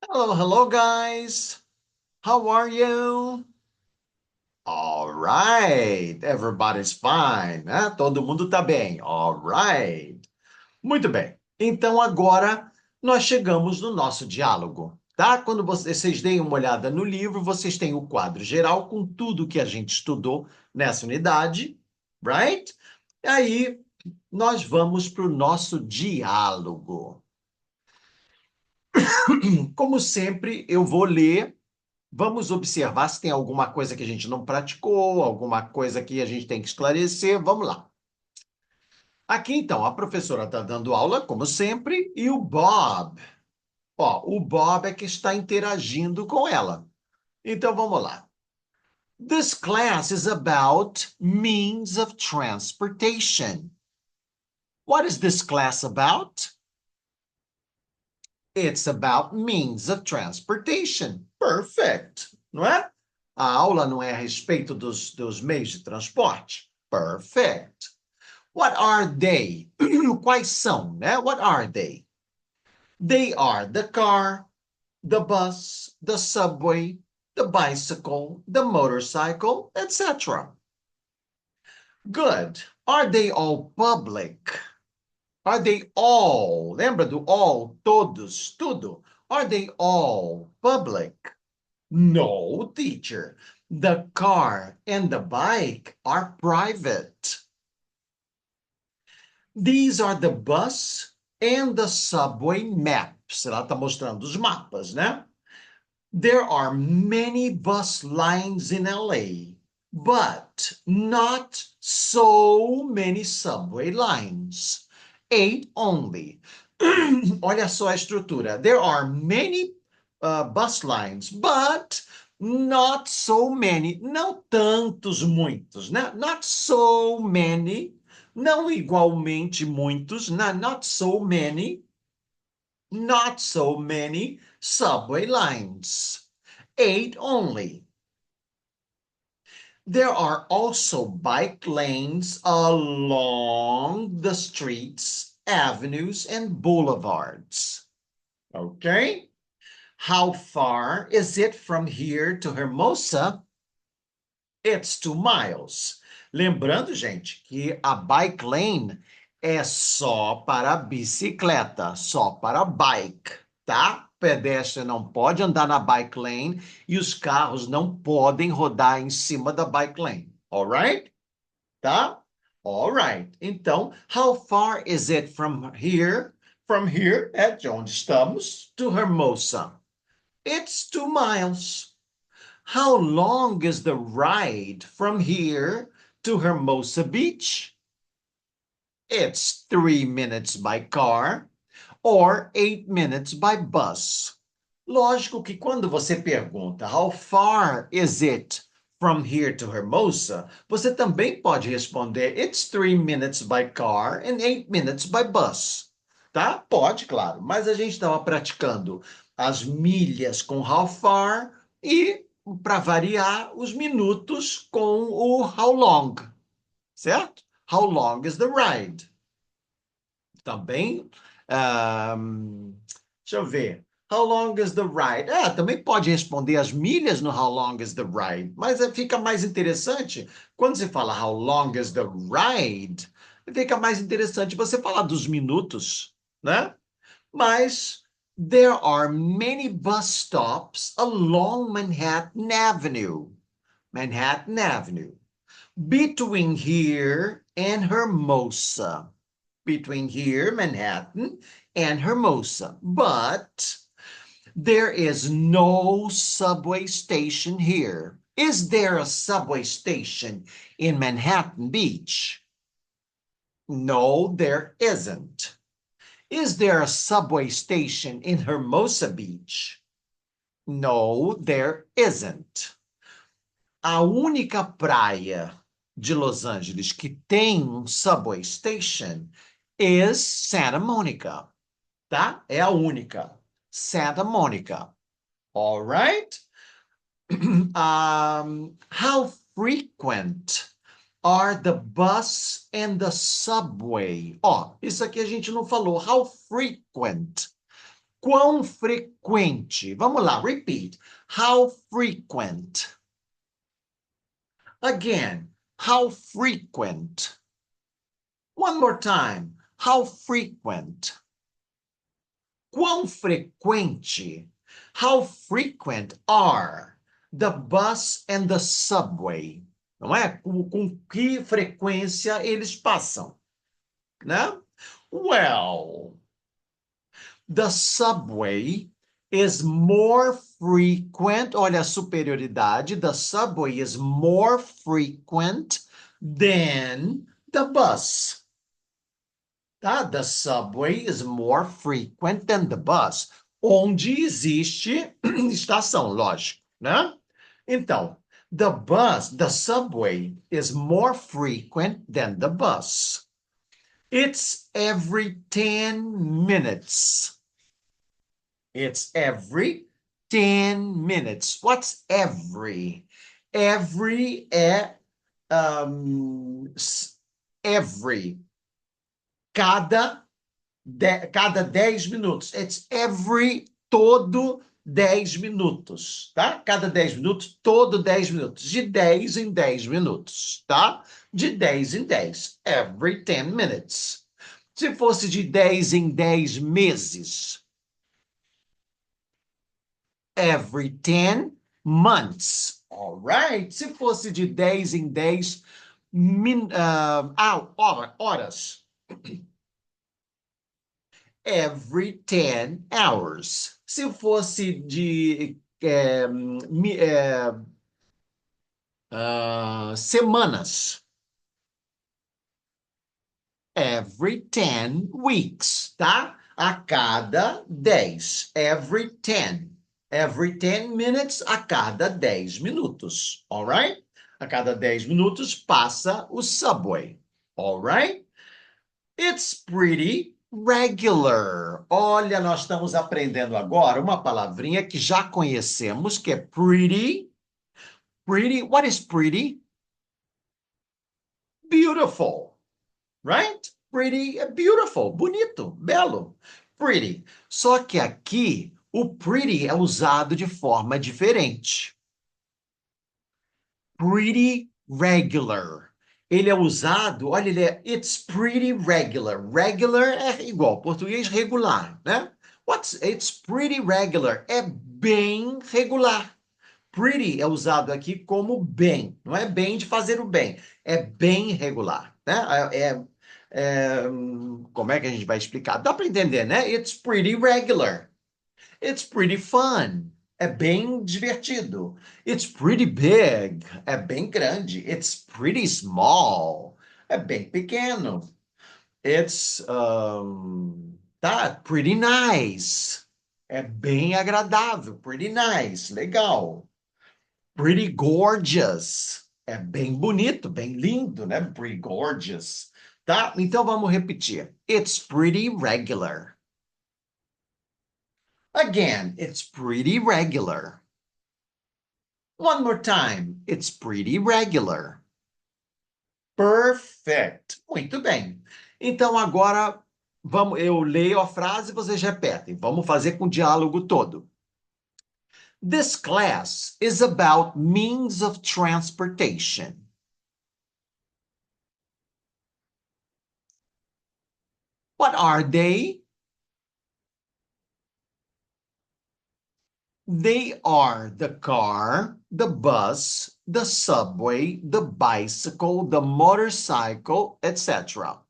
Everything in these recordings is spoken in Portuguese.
Hello, hello, guys. How are you? All right. Everybody's fine, né? Todo mundo tá bem. All right. Muito bem. Então, agora nós chegamos no nosso diálogo, tá? Quando vocês deem uma olhada no livro, vocês têm o quadro geral com tudo que a gente estudou nessa unidade, right? E aí, nós vamos para o nosso diálogo. Como sempre, eu vou ler. Vamos observar se tem alguma coisa que a gente não praticou, alguma coisa que a gente tem que esclarecer. Vamos lá. Aqui, então, a professora está dando aula, como sempre, e o Bob. Ó, o Bob é que está interagindo com ela. Então, vamos lá. This class is about means of transportation. What is this class about? It's about means of transportation. Perfect, não é? A aula não é a respeito dos meios de transporte? Perfect. What are they? Quais são, né? What are they? They are the car, the bus, the subway, the bicycle, the motorcycle, etc. Good. Are they all public? Are they all? Lembra do all? Todos, tudo. Are they all public? No, teacher. The car and the bike are private. These are the bus and the subway maps. Ela está mostrando os mapas, né? There are many bus lines in LA, but not so many subway lines. 8 only. Olha só a estrutura. There are many bus lines, but not so many. Não tantos, muitos, né? Not so many. Não igualmente muitos, né? Not so many. Not so many subway lines. 8 only. There are also bike lanes along the streets, avenues, and boulevards. Okay? How far is it from here to Hermosa? It's 2 miles. Lembrando, gente, que a bike lane é só para bicicleta, só para bike, tá? Pedestre não pode andar na bike lane e os carros não podem rodar em cima da bike lane. Alright? Tá? Alright. Então, how far is it from here? From here, é de onde estamos, to Hermosa? It's 2 miles. How long is the ride from here to Hermosa Beach? It's 3 minutes by car or 8 minutes by bus. Lógico que quando você pergunta how far is it from here to Hermosa, você também pode responder it's 3 minutes by car and 8 minutes by bus. Tá? Pode, claro, mas a gente estava praticando as milhas com how far e, para variar, os minutos com o how long, certo? How long is the ride? Também, deixa eu ver. How long is the ride? Também pode responder as milhas no how long is the ride, mas fica mais interessante quando você fala how long is the ride, fica mais interessante você falar dos minutos, né? Mas there are many bus stops along Manhattan Avenue. Manhattan Avenue. Between here and Hermosa. Between here, Manhattan, and Hermosa. But there is no subway station here. Is there a subway station in Manhattan Beach? No, there isn't. Is there a subway station in Hermosa Beach? No, there isn't. A única praia de Los Angeles que tem um subway station is Santa Monica, tá? É a única. Santa Monica. All right? How frequent are the bus and the subway? Ó, isso aqui a gente não falou. How frequent? Quão frequente? Vamos lá, repeat. How frequent? Again, how frequent? One more time. How frequent? Quão frequente? How frequent are the bus and the subway? Não é? Com que frequência eles passam, né? Well, the subway is more frequent. Olha a superioridade. The subway is more frequent than the bus. Tá? The subway is more frequent than the bus. Onde existe estação, lógico, né? Então, the subway is more frequent than the bus. It's every 10 minutes. It's every 10 minutes. What's every? Every é every. Cada 10 minutos. It's every todo 10 minutos, tá? Cada 10 minutos, todo 10 minutos. De 10 em 10 minutos, tá? De 10 em 10. Every 10 minutes. Se fosse de 10 em 10 meses. Every 10 months. All right. Se fosse de 10 em 10 horas. Every 10 hours. Se fosse de semanas. Every 10 weeks, tá? A cada 10. Every 10. Every 10 minutes, a cada 10 minutos. All right? A cada 10 minutos passa o subway. All right? It's pretty regular. Olha, nós estamos aprendendo agora uma palavrinha que já conhecemos, que é pretty. Pretty, what is pretty? Beautiful, right? Pretty é beautiful, bonito, belo. Pretty. Só que aqui, o pretty é usado de forma diferente. Pretty regular. Ele é usado, olha, it's pretty regular. Regular é igual, português regular, né? It's pretty regular, é bem regular. Pretty é usado aqui como bem, não é bem de fazer o bem, é bem regular, né? Como é que a gente vai explicar? Dá para entender, né? It's pretty regular. It's pretty fun. É bem divertido. It's pretty big. É bem grande. It's pretty small. É bem pequeno. It's pretty nice. É bem agradável. Pretty nice. Legal. Pretty gorgeous. É bem bonito, bem lindo, né? Pretty gorgeous. Tá? Então vamos repetir. It's pretty regular. Again, it's pretty regular. One more time. It's pretty regular. Perfect. Muito bem. Então agora eu leio a frase e vocês repetem. Vamos fazer com o diálogo todo. This class is about means of transportation. What are they? They are the car, the bus, the subway, the bicycle, the motorcycle, etc.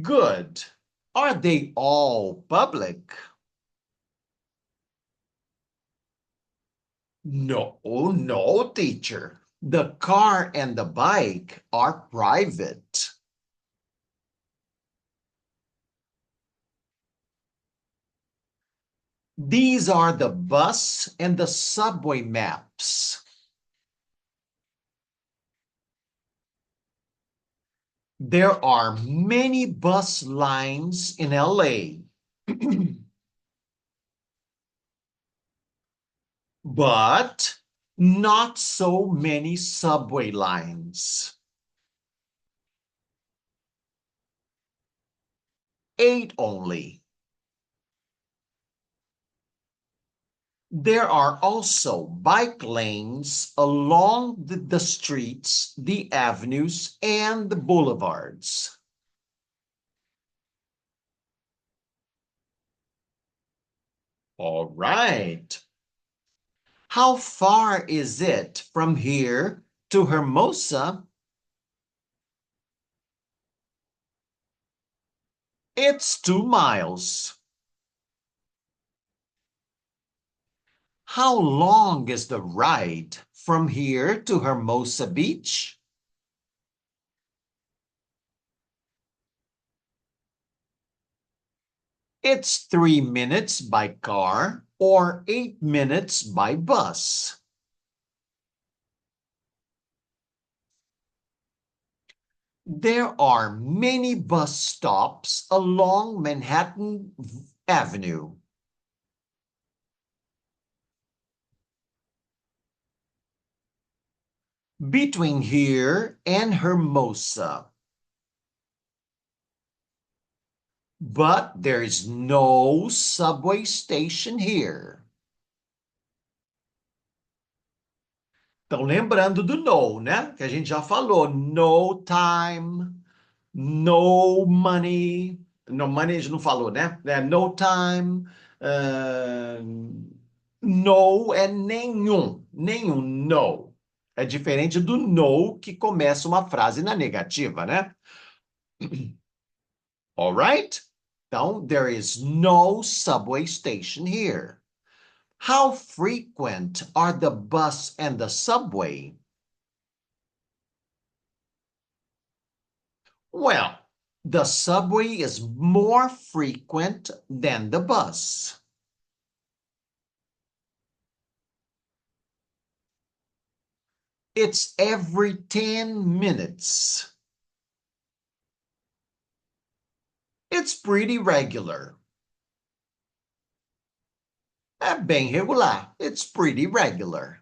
Good. Are they all public? No, no, teacher. The car and the bike are private. These are the bus and the subway maps. There are many bus lines in LA. But not so many subway lines. 8 only. There are also bike lanes along the streets, the avenues, and the boulevards. All right. How far is it from here to Hermosa? It's 2 miles. How long is the ride from here to Hermosa Beach? It's 3 minutes by car or 8 minutes by bus. There are many bus stops along Manhattan Avenue. Between here and Hermosa. But there is no subway station here. Então, lembrando do no, né? Que a gente já falou. No time, no money. No money a gente não falou, né? No time. No é nenhum. Nenhum, no. É diferente do no que começa uma frase na negativa, né? All right? Então, there is no subway station here. How frequent are the bus and the subway? Well, the subway is more frequent than the bus. It's every 10 minutes. It's pretty regular. É bem regular. It's pretty regular.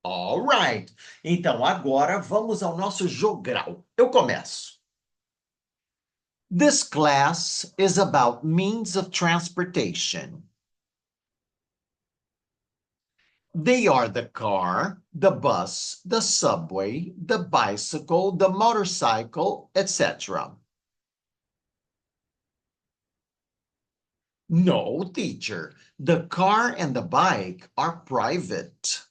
All right. Então, agora vamos ao nosso jogral. Eu começo. This class is about means of transportation. They are the car, the bus, the subway, the bicycle, the motorcycle, etc. No, teacher. The car and the bike are private.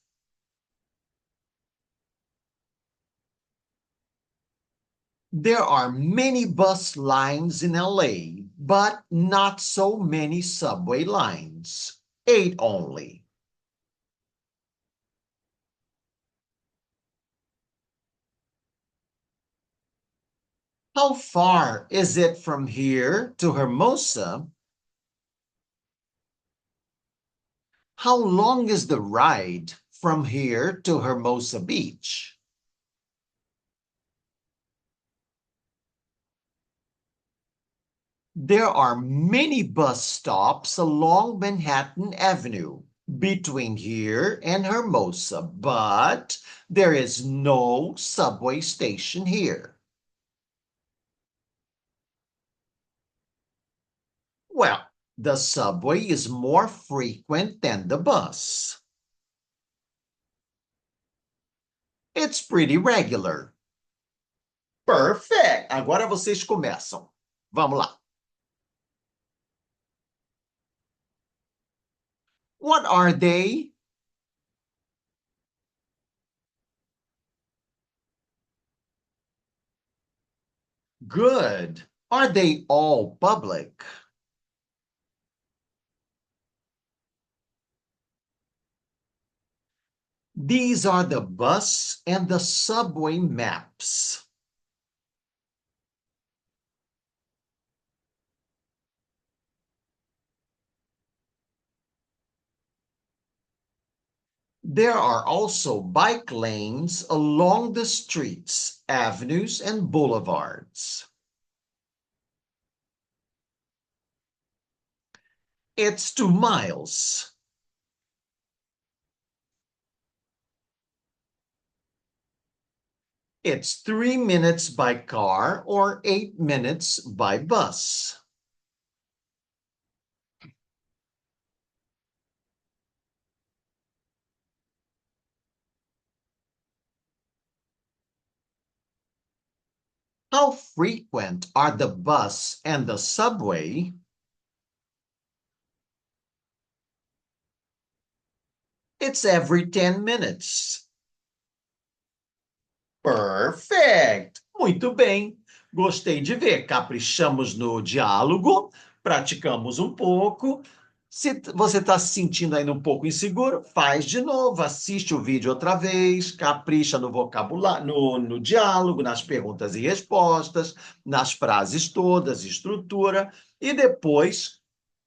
There are many bus lines in LA, but not so many subway lines. 8 only. How far is it from here to Hermosa? How long is the ride from here to Hermosa Beach? There are many bus stops along Manhattan Avenue between here and Hermosa, but there is no subway station here. Well, the subway is more frequent than the bus. It's pretty regular. Perfect! Agora vocês começam. Vamos lá. What are they? Good. Are they all public? These are the bus and the subway maps. There are also bike lanes along the streets, avenues, and boulevards. It's 2 miles. It's 3 minutes by car or 8 minutes by bus. How frequent are the bus and the subway? It's every 10 minutes. Perfect! Muito bem. Gostei de ver. Caprichamos no diálogo, praticamos um pouco. Se você está se sentindo ainda um pouco inseguro, faz de novo, assiste o vídeo outra vez, capricha no vocabulário, no diálogo, nas perguntas e respostas, nas frases todas, estrutura, e depois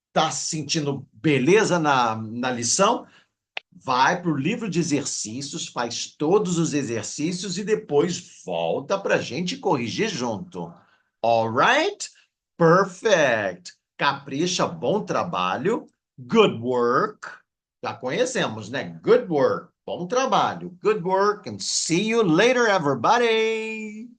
está se sentindo beleza na lição? Vai para o livro de exercícios, faz todos os exercícios e depois volta para a gente corrigir junto. All right? Perfect. Capricha, bom trabalho. Good work. Já conhecemos, né? Good work. Bom trabalho. Good work and see you later, everybody.